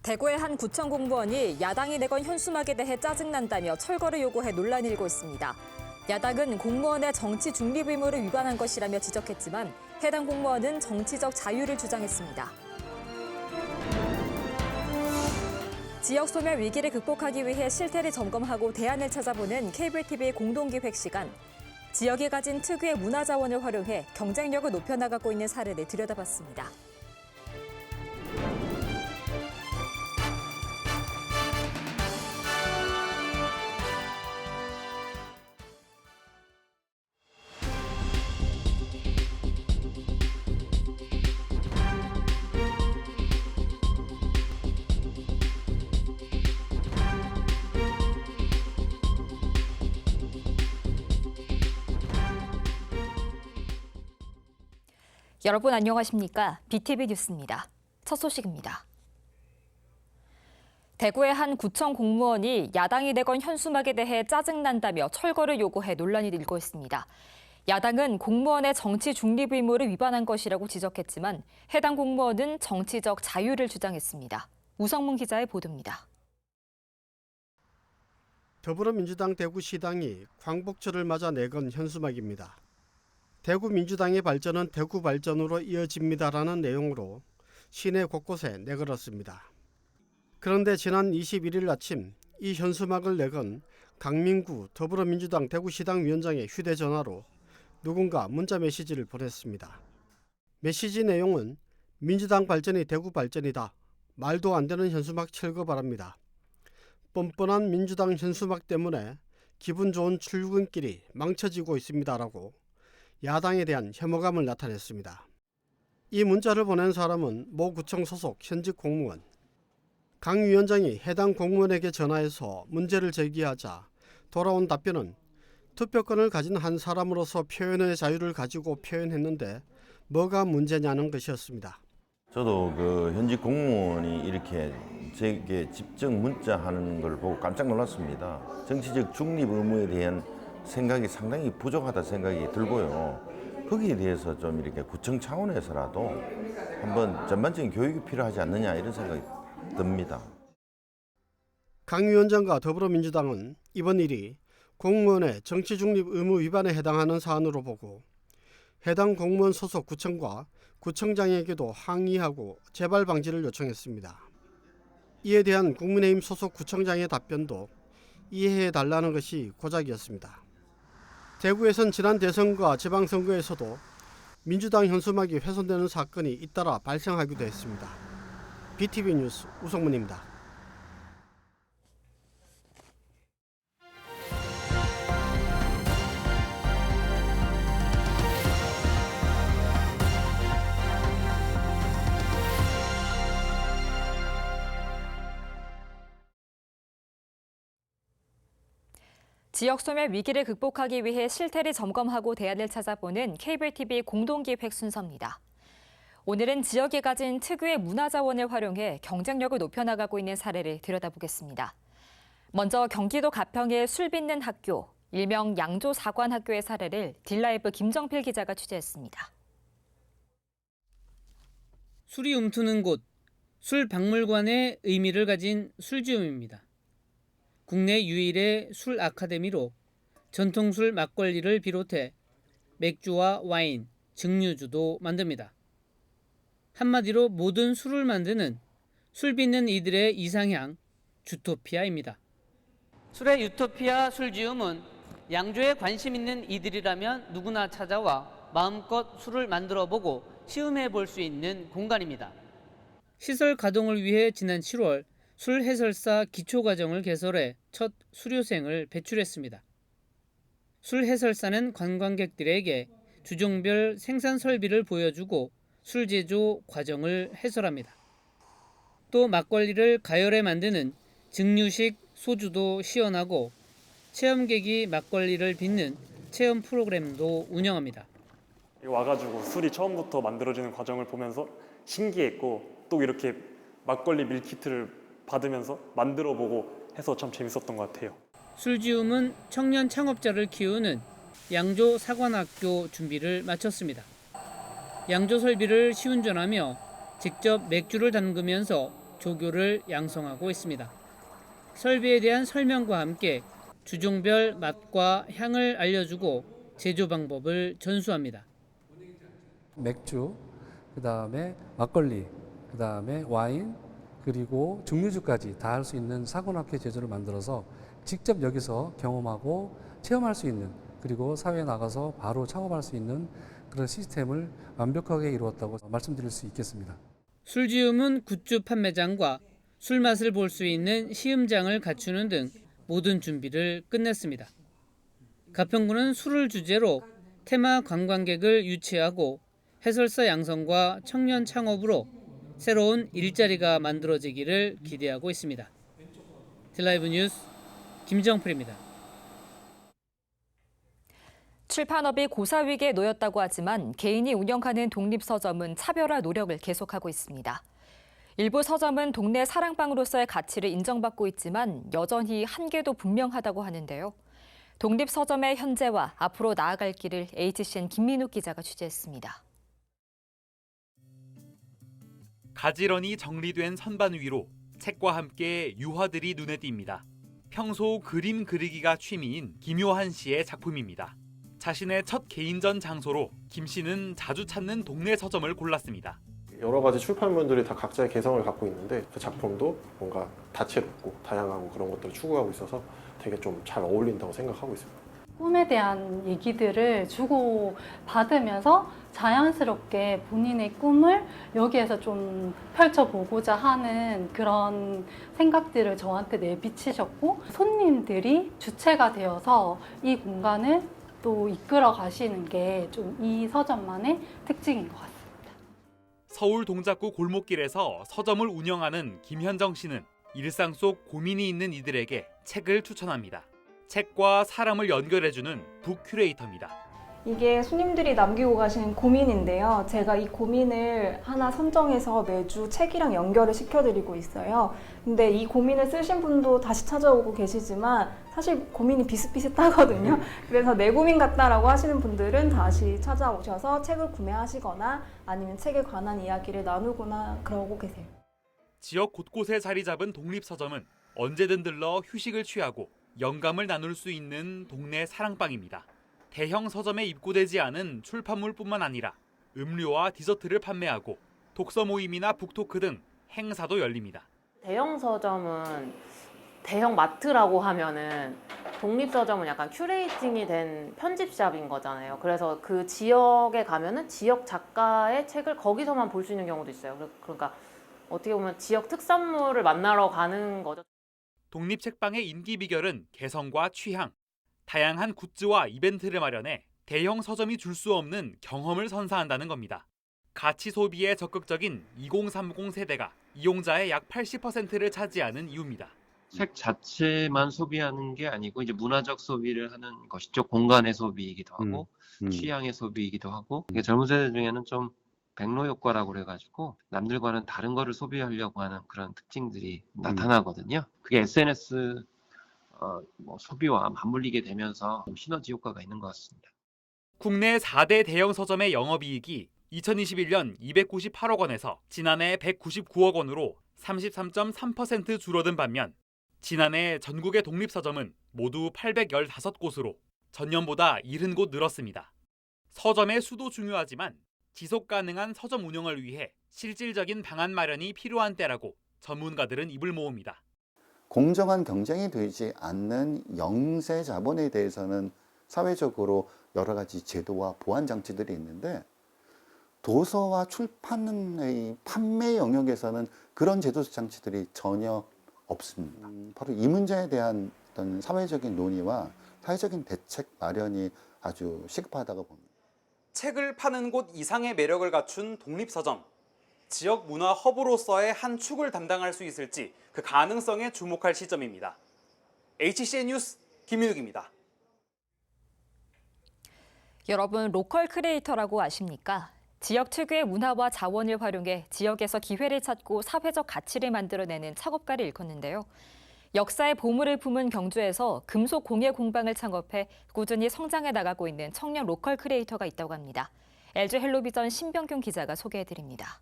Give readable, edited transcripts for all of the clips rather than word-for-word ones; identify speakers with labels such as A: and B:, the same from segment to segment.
A: 대구의 한 구청 공무원이 야당이 내건 현수막에 대해 짜증난다며 철거를 요구해 논란이 일고 있습니다. 야당은 공무원의 정치 중립 의무를 위반한 것이라며 지적했지만 해당 공무원은 정치적 자유를 주장했습니다. 지역 소멸 위기를 극복하기 위해 실태를 점검하고 대안을 찾아보는 케이블 TV 공동기획 시간. 지역이 가진 특유의 문화 자원을 활용해 경쟁력을 높여나가고 있는 사례를 들여다봤습니다. 여러분 안녕하십니까? BTV 뉴스입니다. 첫 소식입니다. 대구의 한 구청 공무원이 야당이 내건 현수막에 대해 짜증난다며 철거를 요구해 논란이 일고 있습니다. 야당은 공무원의 정치 중립 의무를 위반한 것이라고 지적했지만 해당 공무원은 정치적 자유를 주장했습니다. 우성문 기자의 보도입니다.
B: 더불어민주당 대구시당이 광복절을 맞아 내건 현수막입니다. 대구민주당의 발전은 대구 발전으로 이어집니다라는 내용으로 시내 곳곳에 내걸었습니다. 그런데 지난 21일 아침 이 현수막을 내건 강민구 더불어민주당 대구시당 위원장의 휴대전화로 누군가 문자 메시지를 보냈습니다. 메시지 내용은 민주당 발전이 대구 발전이다. 말도 안 되는 현수막 철거 바랍니다. 뻔뻔한 민주당 현수막 때문에 기분 좋은 출근길이 망쳐지고 있습니다라고 야당에 대한 혐오감을 나타냈습니다. 이 문자를 보낸 사람은 모 구청 소속 현직 공무원. 강 위원장이 해당 공무원에게 전화해서 문제를 제기하자 돌아온 답변은 투표권을 가진 한 사람으로서 표현의 자유를 가지고 표현했는데 뭐가 문제냐는 것이었습니다.
C: 저도 그 현직 공무원이 이렇게 제게 직접 문자하는 걸 보고 깜짝 놀랐습니다. 정치적 중립 의무에 대한 생각이 상당히 부족하다 생각이 들고요. 거기에 대해서 좀 이렇게 구청 차원에서라도 한번 전반적인 교육이 필요하지 않느냐 이런 생각이 듭니다.
B: 강 위원장과 더불어민주당은 이번 일이 공무원의 정치 중립 의무 위반에 해당하는 사안으로 보고 해당 공무원 소속 구청과 구청장에게도 항의하고 재발 방지를 요청했습니다. 이에 대한 국민의힘 소속 구청장의 답변도 이해해달라는 것이 고작이었습니다. 대구에선 지난 대선과 지방선거에서도 민주당 현수막이 훼손되는 사건이 잇따라 발생하기도 했습니다. BTV 뉴스 우성문입니다.
A: 지역 소멸 위기를 극복하기 위해 실태를 점검하고 대안을 찾아보는 케이블 TV 공동기획 순서입니다. 오늘은 지역이 가진 특유의 문화 자원을 활용해 경쟁력을 높여나가고 있는 사례를 들여다보겠습니다. 먼저 경기도 가평의 술 빚는 학교, 일명 양조 사관학교의 사례를 딜라이브 김정필 기자가 취재했습니다.
D: 술이 움트는 곳, 술 박물관의 의미를 가진 술지움입니다. 국내 유일의 술 아카데미로 전통술 막걸리를 비롯해 맥주와 와인, 증류주도 만듭니다. 한마디로 모든 술을 만드는 술 빚는 이들의 이상향, 주토피아입니다. 술의 유토피아 술지움은 양조에 관심 있는 이들이라면 누구나 찾아와 마음껏 술을 만들어보고 시음해 볼 수 있는 공간입니다. 시설 가동을 위해 지난 7월 술 해설사 기초과정을 개설해 첫 수료생을 배출했습니다. 술 해설사는 관광객들에게 주종별 생산 설비를 보여주고 술 제조 과정을 해설합니다. 또 막걸리를 가열해 만드는 증류식 소주도 시연하고 체험객이 막걸리를 빚는 체험 프로그램도 운영합니다.
E: 와가지고 술이 처음부터 만들어지는 과정을 보면서 신기했고 또 이렇게 막걸리 밀키트를 받으면서 만들어보고 해서 참 재밌었던 것 같아요.
D: 술지움은 청년 창업자를 키우는 양조 사관학교 준비를 마쳤습니다. 양조 설비를 시운전하며 직접 맥주를 담그면서 조교를 양성하고 있습니다. 설비에 대한 설명과 함께 주종별 맛과 향을 알려주고 제조 방법을 전수합니다.
F: 맥주, 그다음에 막걸리, 그다음에 와인, 그리고 증류주까지 다 할 수 있는 사관학교 제조를 만들어서 직접 여기서 경험하고 체험할 수 있는, 그리고 사회에 나가서 바로 창업할 수 있는 그런 시스템을 완벽하게 이루었다고 말씀드릴 수 있겠습니다.
D: 술지음은 굿즈 판매장과 술 맛을 볼 수 있는 시음장을 갖추는 등 모든 준비를 끝냈습니다. 가평구는 술을 주제로 테마 관광객을 유치하고 해설사 양성과 청년 창업으로 새로운 일자리가 만들어지기를 기대하고 있습니다. 딜라이브 뉴스 김정필입니다.
A: 출판업이 고사 위기에 놓였다고 하지만 개인이 운영하는 독립서점은 차별화 노력을 계속하고 있습니다. 일부 서점은 동네 사랑방으로서의 가치를 인정받고 있지만 여전히 한계도 분명하다고 하는데요. 독립서점의 현재와 앞으로 나아갈 길을 HCN 김민욱 기자가 취재했습니다.
G: 가지런히 정리된 선반 위로 책과 함께 유화들이 눈에 띕니다. 평소 그림 그리기가 취미인 김효한 씨의 작품입니다. 자신의 첫 개인전 장소로 김 씨는 자주 찾는 동네 서점을 골랐습니다.
H: 여러 가지 출판물들이 다 각자의 개성을 갖고 있는데 그 작품도 뭔가 다채롭고 다양하고 그런 것들을 추구하고 있어서 되게 좀 잘 어울린다고 생각하고 있습니다.
I: 꿈에 대한 얘기들을 주고 받으면서 자연스럽게 본인의 꿈을 여기에서 좀 펼쳐보고자 하는 그런 생각들을 저한테 내비치셨고, 손님들이 주체가 되어서 이 공간을 또 이끌어 가시는 게 좀 이 서점만의 특징인 것 같습니다.
G: 서울 동작구 골목길에서 서점을 운영하는 김현정 씨는 일상 속 고민이 있는 이들에게 책을 추천합니다. 책과 사람을 연결해주는 북 큐레이터입니다.
J: 이게 손님들이 남기고 가신 고민인데요. 제가 이 고민을 하나 선정해서 매주 책이랑 연결을 시켜드리고 있어요. 근데 이 고민을 쓰신 분도 다시 찾아오고 계시지만 사실 고민이 비슷비슷하거든요. 그래서 내 고민 같다라고 하시는 분들은 다시 찾아오셔서 책을 구매하시거나 아니면 책에 관한 이야기를 나누거나 그러고 계세요.
G: 지역 곳곳에 자리 잡은 독립서점은 언제든 들러 휴식을 취하고 영감을 나눌 수 있는 동네 사랑방입니다. 대형 서점에 입고되지 않은 출판물뿐만 아니라 음료와 디저트를 판매하고 독서 모임이나 북토크 등 행사도 열립니다.
K: 대형 서점은 대형 마트라고 하면은 독립서점은 약간 큐레이팅이 된 편집샵인 거잖아요. 그래서 그 지역에 가면은 지역 작가의 책을 거기서만 볼 수 있는 경우도 있어요. 그러니까 어떻게 보면 지역 특산물을 만나러 가는 거죠.
G: 독립책방의 인기 비결은 개성과 취향, 다양한 굿즈와 이벤트를 마련해 대형 서점이 줄 수 없는 경험을 선사한다는 겁니다. 가치 소비에 적극적인 2030 세대가 이용자의 약 80%를 차지하는 이유입니다.
L: 책 자체만 소비하는 게 아니고 이제 문화적 소비를 하는 것이죠. 공간의 소비이기도 하고 취향의 소비이기도 하고, 이게 젊은 세대 중에는 좀 백로 효과라고 그래가지고 남들과는 다른 거를 소비하려고 하는 그런 특징들이 나타나거든요. 그게 SNS 소비와 맞물리게 되면서 좀 시너지 효과가 있는 것 같습니다.
G: 국내 4대 대형 서점의 영업이익이 2021년 298억 원에서 지난해 199억 원으로 33.3% 줄어든 반면 지난해 전국의 독립서점은 모두 815곳으로 전년보다 70곳 늘었습니다. 서점의 수도 중요하지만 지속 가능한 서점 운영을 위해 실질적인 방안 마련이 필요한 때라고 전문가들은 입을 모읍니다.
M: 공정한 경쟁이 되지 않는 영세 자본에 대해서는 사회적으로 여러 가지 제도와 보완 장치들이 있는데, 도서와 출판의 판매 영역에서는 그런 제도 장치들이 전혀 없습니다. 바로 이 문제에 대한 어떤 사회적인 논의와 사회적인 대책 마련이 아주 시급하다고 봅니다.
N: 책을 파는 곳 이상의 매력을 갖춘 독립서점. 지역 문화 허브로서의 한 축을 담당할 수 있을지 그 가능성에 주목할 시점입니다. HCN 뉴스 김민욱입니다.
A: 여러분, 로컬 크리에이터라고 아십니까? 지역 특유의 문화와 자원을 활용해 지역에서 기회를 찾고 사회적 가치를 만들어내는 작업가를 일컫는데요. 역사의 보물을 품은 경주에서 금속 공예 공방을 창업해 꾸준히 성장해 나가고 있는 청년 로컬 크리에이터가 있다고 합니다. LG 헬로비전 신병균 기자가 소개해드립니다.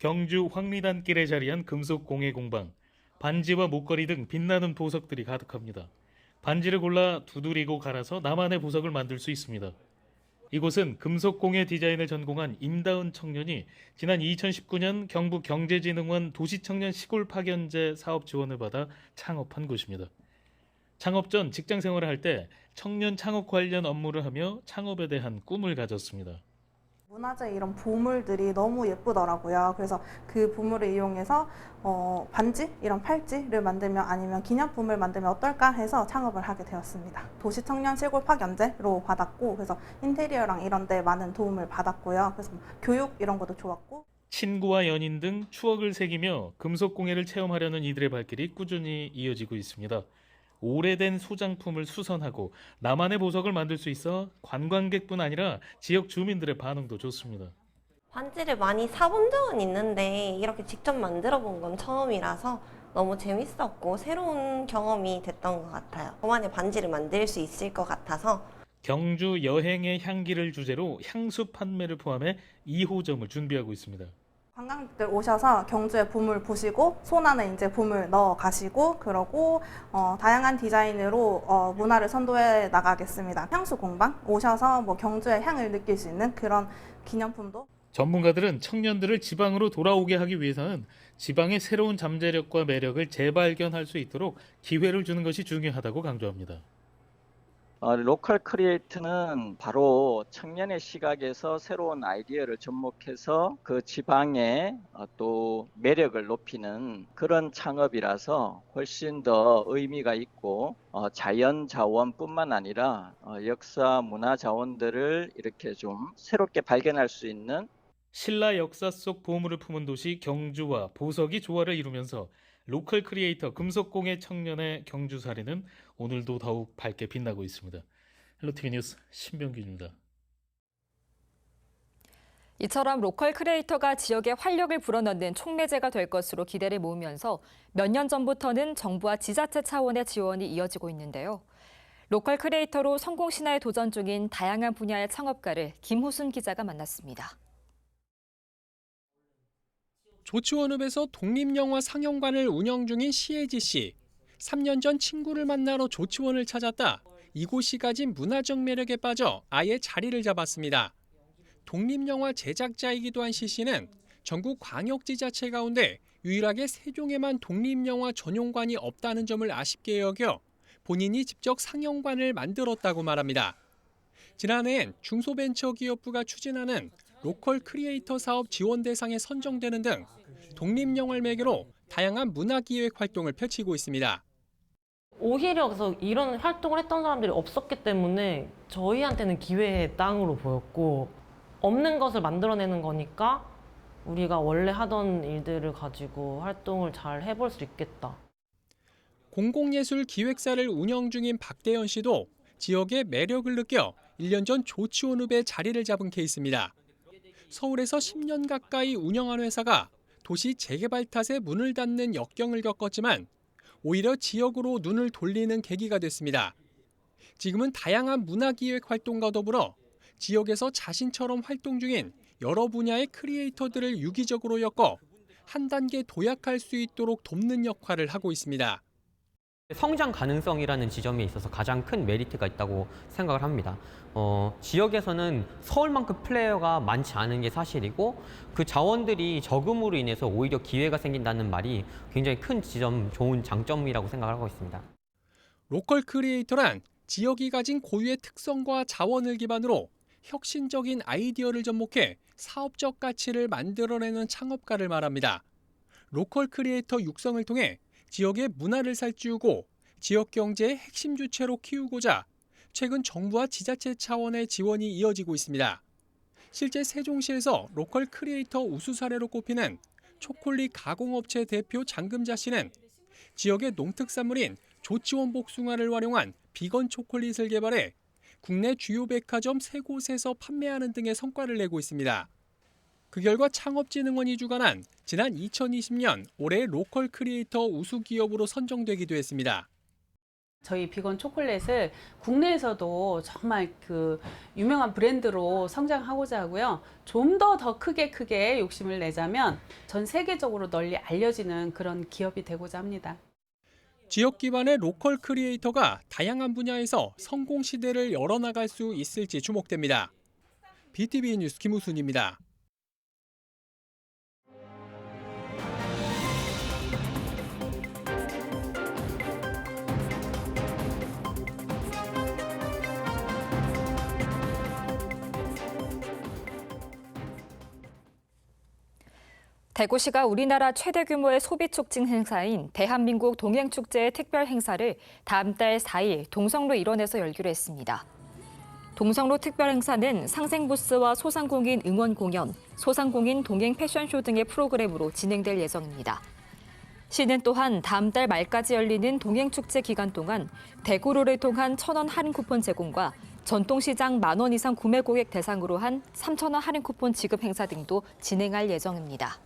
O: 경주 황리단길에 자리한 금속 공예 공방. 반지와 목걸이 등 빛나는 보석들이 가득합니다. 반지를 골라 두드리고 갈아서 나만의 보석을 만들 수 있습니다. 이곳은 금속 공예 디자인을 전공한 임다은 청년이 지난 2019년 경북경제진흥원 도시청년 시골 파견제 사업 지원을 받아 창업한 곳입니다. 창업 전 직장 생활을 할 때 청년 창업 관련 업무를 하며 창업에 대한 꿈을 가졌습니다.
P: 문화재 이런 보물들이 너무 예쁘더라고요. 그래서 그 보물을 이용해서 반지, 이런 팔찌를 만들면 아니면 기념품을 만들면 어떨까 해서 창업을 하게 되었습니다. 도시청년 시골 파견제로 받았고 그래서 인테리어랑 이런 데 많은 도움을 받았고요. 그래서 교육 이런 것도 좋았고
O: 친구와 연인 등 추억을 새기며 금속 공예를 체험하려는 이들의 발길이 꾸준히 이어지고 있습니다. 오래된 소장품을 수선하고 나만의 보석을 만들 수 있어 관광객뿐 아니라 지역 주민들의 반응도 좋습니다.
Q: 반지를 많이 사본 적은 있는데 이렇게 직접 만들어 본 건 처음이라서 너무 재밌었고 새로운 경험이 됐던 것 같아요. 저만의 반지를 만들 수 있을 것 같아서.
O: 경주 여행의 향기를 주제로 향수 판매를 포함해 2호점을 준비하고 있습니다.
P: 관광객들 오셔서 경주의 보물 보시고 손 안에 이제 보물 넣어 가시고 그러고 다양한 디자인으로 문화를 선도해 나가겠습니다. 향수 공방 오셔서 뭐 경주의 향을 느낄 수 있는 그런 기념품도.
O: 전문가들은 청년들을 지방으로 돌아오게 하기 위해서는 지방의 새로운 잠재력과 매력을 재발견할 수 있도록 기회를 주는 것이 중요하다고 강조합니다.
R: 로컬 크리에이트는 바로 청년의 시각에서 새로운 아이디어를 접목해서 그 지방의 또 매력을 높이는 그런 창업이라서 훨씬 더 의미가 있고 자연 자원뿐만 아니라 역사 문화 자원들을 이렇게 좀 새롭게 발견할 수 있는
O: 신라 역사 속 보물을 품은 도시 경주와 보석이 조화를 이루면서 로컬 크리에이터 금속공예 청년의 경주 사례는 오늘도 더욱 밝게 빛나고 있습니다. 헬로티비 뉴스 신병규입니다.
A: 이처럼 로컬 크리에이터가 지역에 활력을 불어넣는 촉매제가 될 것으로 기대를 모으면서 몇 년 전부터는 정부와 지자체 차원의 지원이 이어지고 있는데요. 로컬 크리에이터로 성공 신화에 도전 중인 다양한 분야의 창업가를 김호순 기자가 만났습니다.
S: 조치원읍에서 독립영화 상영관을 운영 중인 시혜지 씨. 3년 전 친구를 만나러 조치원을 찾았다. 이곳이 가진 문화적 매력에 빠져 아예 자리를 잡았습니다. 독립영화 제작자이기도 한 시 씨는 전국 광역지자체 가운데 유일하게 세종에만 독립영화 전용관이 없다는 점을 아쉽게 여겨 본인이 직접 상영관을 만들었다고 말합니다. 지난해엔 중소벤처기업부가 추진하는 로컬 크리에이터 사업 지원 대상에 선정되는 등 독립영화를 매개로 다양한 문화기획 활동을 펼치고 있습니다.
T: 오히려 그래서 이런 활동을 했던 사람들이 없었기 때문에 저희한테는 기회의 땅으로 보였고 없는 것을 만들어내는 거니까 우리가 원래 하던 일들을 가지고 활동을 잘 해볼 수 있겠다.
S: 공공예술 기획사를 운영 중인 박대현 씨도 지역의 매력을 느껴 1년 전 조치원읍에 자리를 잡은 케이스입니다. 서울에서 10년 가까이 운영한 회사가 도시 재개발 탓에 문을 닫는 역경을 겪었지만 오히려 지역으로 눈을 돌리는 계기가 됐습니다. 지금은 다양한 문화기획 활동과 더불어 지역에서 자신처럼 활동 중인 여러 분야의 크리에이터들을 유기적으로 엮어 한 단계 도약할 수 있도록 돕는 역할을 하고 있습니다.
U: 성장 가능성이라는 지점에 있어서 가장 큰 메리트가 있다고 생각을 합니다. 지역에서는 서울만큼 플레이어가 많지 않은 게 사실이고 그 자원들이 적음으로 인해서 오히려 기회가 생긴다는 말이 굉장히 큰 지점, 좋은 장점이라고 생각을 하고 있습니다.
S: 로컬 크리에이터란 지역이 가진 고유의 특성과 자원을 기반으로 혁신적인 아이디어를 접목해 사업적 가치를 만들어내는 창업가를 말합니다. 로컬 크리에이터 육성을 통해 지역의 문화를 살찌우고 지역 경제의 핵심 주체로 키우고자 최근 정부와 지자체 차원의 지원이 이어지고 있습니다. 실제 세종시에서 로컬 크리에이터 우수 사례로 꼽히는 초콜릿 가공업체 대표 장금자 씨는 지역의 농특산물인 조치원 복숭아를 활용한 비건 초콜릿을 개발해 국내 주요 백화점 3곳에서 판매하는 등의 성과를 내고 있습니다. 그 결과 창업진흥원이 주관한 지난 2020년 올해 로컬 크리에이터 우수 기업으로 선정되기도 했습니다.
C: 저희 비건 초콜릿을 국내에서도 정말 그 유명한 브랜드로 성장하고자 하고요. 좀 더 크게 욕심을 내자면 전 세계적으로 널리 알려지는 그런 기업이 되고자 합니다.
S: 지역 기반의 로컬 크리에이터가 다양한 분야에서 성공 시대를 열어나갈 수 있을지 주목됩니다. BTV 뉴스 김우순입니다.
A: 대구시가 우리나라 최대 규모의 소비 촉진 행사인 대한민국 동행축제의 특별 행사를 다음 달 4일 동성로 일원에서 열기로 했습니다. 동성로 특별 행사는 상생부스와 소상공인 응원 공연, 소상공인 동행 패션쇼 등의 프로그램으로 진행될 예정입니다. 시는 또한 다음 달 말까지 열리는 동행축제 기간 동안 대구로를 통한 1,000원 할인 쿠폰 제공과 전통시장 10,000원 이상 구매 고객 대상으로 한 3,000원 할인 쿠폰 지급 행사 등도 진행할 예정입니다.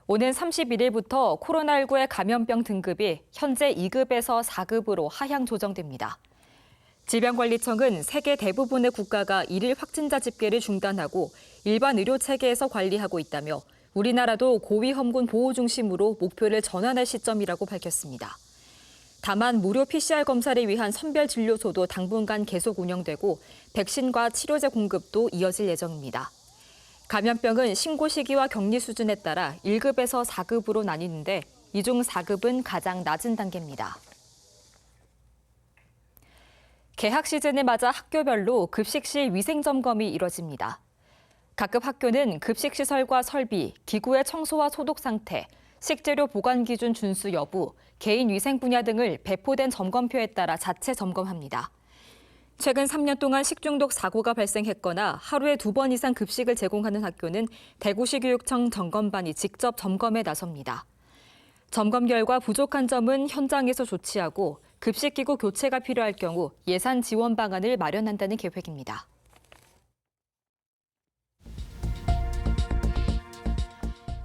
A: 오는 31일부터 코로나19의 감염병 등급이 현재 2급에서 4급으로 하향 조정됩니다. 질병관리청은 세계 대부분의 국가가 일일 확진자 집계를 중단하고 일반 의료 체계에서 관리하고 있다며 우리나라도 고위험군 보호 중심으로 목표를 전환할 시점이라고 밝혔습니다. 다만 무료 PCR 검사를 위한 선별 진료소도 당분간 계속 운영되고 백신과 치료제 공급도 이어질 예정입니다. 감염병은 신고 시기와 격리 수준에 따라 1급에서 4급으로 나뉘는데 이 중 4급은 가장 낮은 단계입니다. 개학 시즌을 맞아 학교별로 급식실 위생 점검이 이뤄집니다. 각급 학교는 급식 시설과 설비, 기구의 청소와 소독 상태, 식재료 보관 기준 준수 여부, 개인 위생 분야 등을 배포된 점검표에 따라 자체 점검합니다. 최근 3년 동안 식중독 사고가 발생했거나 하루에 2번 이상 급식을 제공하는 학교는 대구시교육청 점검반이 직접 점검에 나섭니다. 점검 결과 부족한 점은 현장에서 조치하고 급식기구 교체가 필요할 경우 예산 지원 방안을 마련한다는 계획입니다.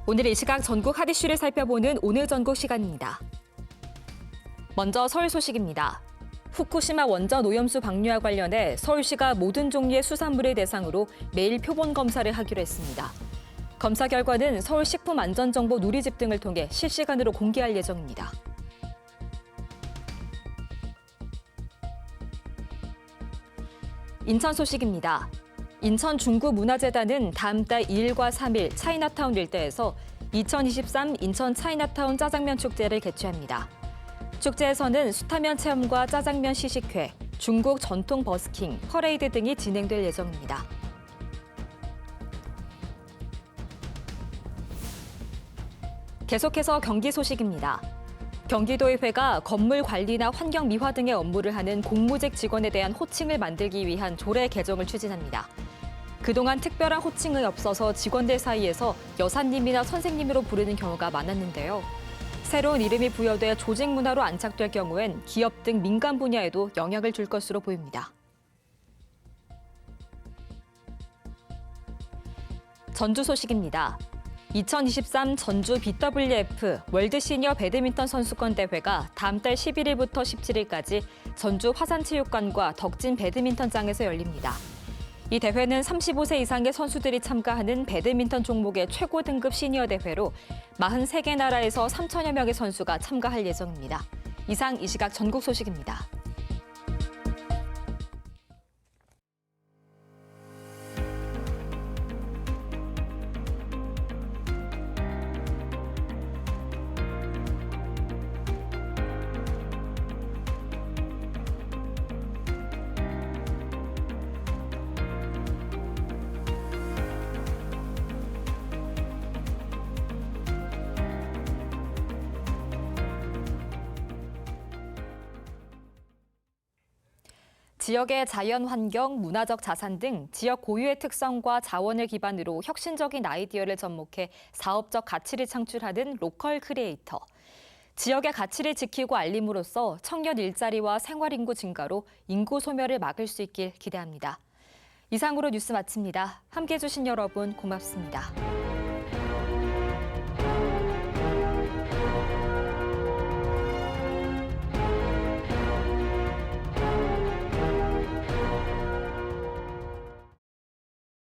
A: 오늘 이 시각 전국 핫 이슈를 살펴보는 오늘 전국 시간입니다. 먼저 서울 소식입니다. 후쿠시마 원전 오염수 방류와 관련해 서울시가 모든 종류의 수산물을 대상으로 매일 표본 검사를 하기로 했습니다. 검사 결과는 서울 식품안전정보 누리집 등을 통해 실시간으로 공개할 예정입니다. 인천 소식입니다. 인천 중구문화재단은 다음 달 2일과 3일 차이나타운 일대에서 2023 인천 차이나타운 짜장면 축제를 개최합니다. 축제에서는 수타면 체험과 짜장면 시식회, 중국 전통 버스킹, 퍼레이드 등이 진행될 예정입니다. 계속해서 경기 소식입니다. 경기도의회가 건물 관리나 환경 미화 등의 업무를 하는 공무직 직원에 대한 호칭을 만들기 위한 조례 개정을 추진합니다. 그동안 특별한 호칭이 없어서 직원들 사이에서 여사님이나 선생님으로 부르는 경우가 많았는데요. 새로운 이름이 부여돼 조직 문화로 안착될 경우엔 기업 등 민간 분야에도 영향을 줄 것으로 보입니다. 전주 소식입니다. 2023 전주 BWF 월드 시니어 배드민턴 선수권 대회가 다음 달 11일부터 17일까지 전주 화산체육관과 덕진 배드민턴장에서 열립니다. 이 대회는 35세 이상의 선수들이 참가하는 배드민턴 종목의 최고 등급 시니어 대회로 43개 나라에서 3천여 명의 선수가 참가할 예정입니다. 이상 이 시각 전국 소식입니다. 지역의 자연환경, 문화적 자산 등 지역 고유의 특성과 자원을 기반으로 혁신적인 아이디어를 접목해 사업적 가치를 창출하는 로컬 크리에이터. 지역의 가치를 지키고 알림으로써 청년 일자리와 생활인구 증가로 인구 소멸을 막을 수 있길 기대합니다. 이상으로 뉴스 마칩니다. 함께해 주신 여러분 고맙습니다.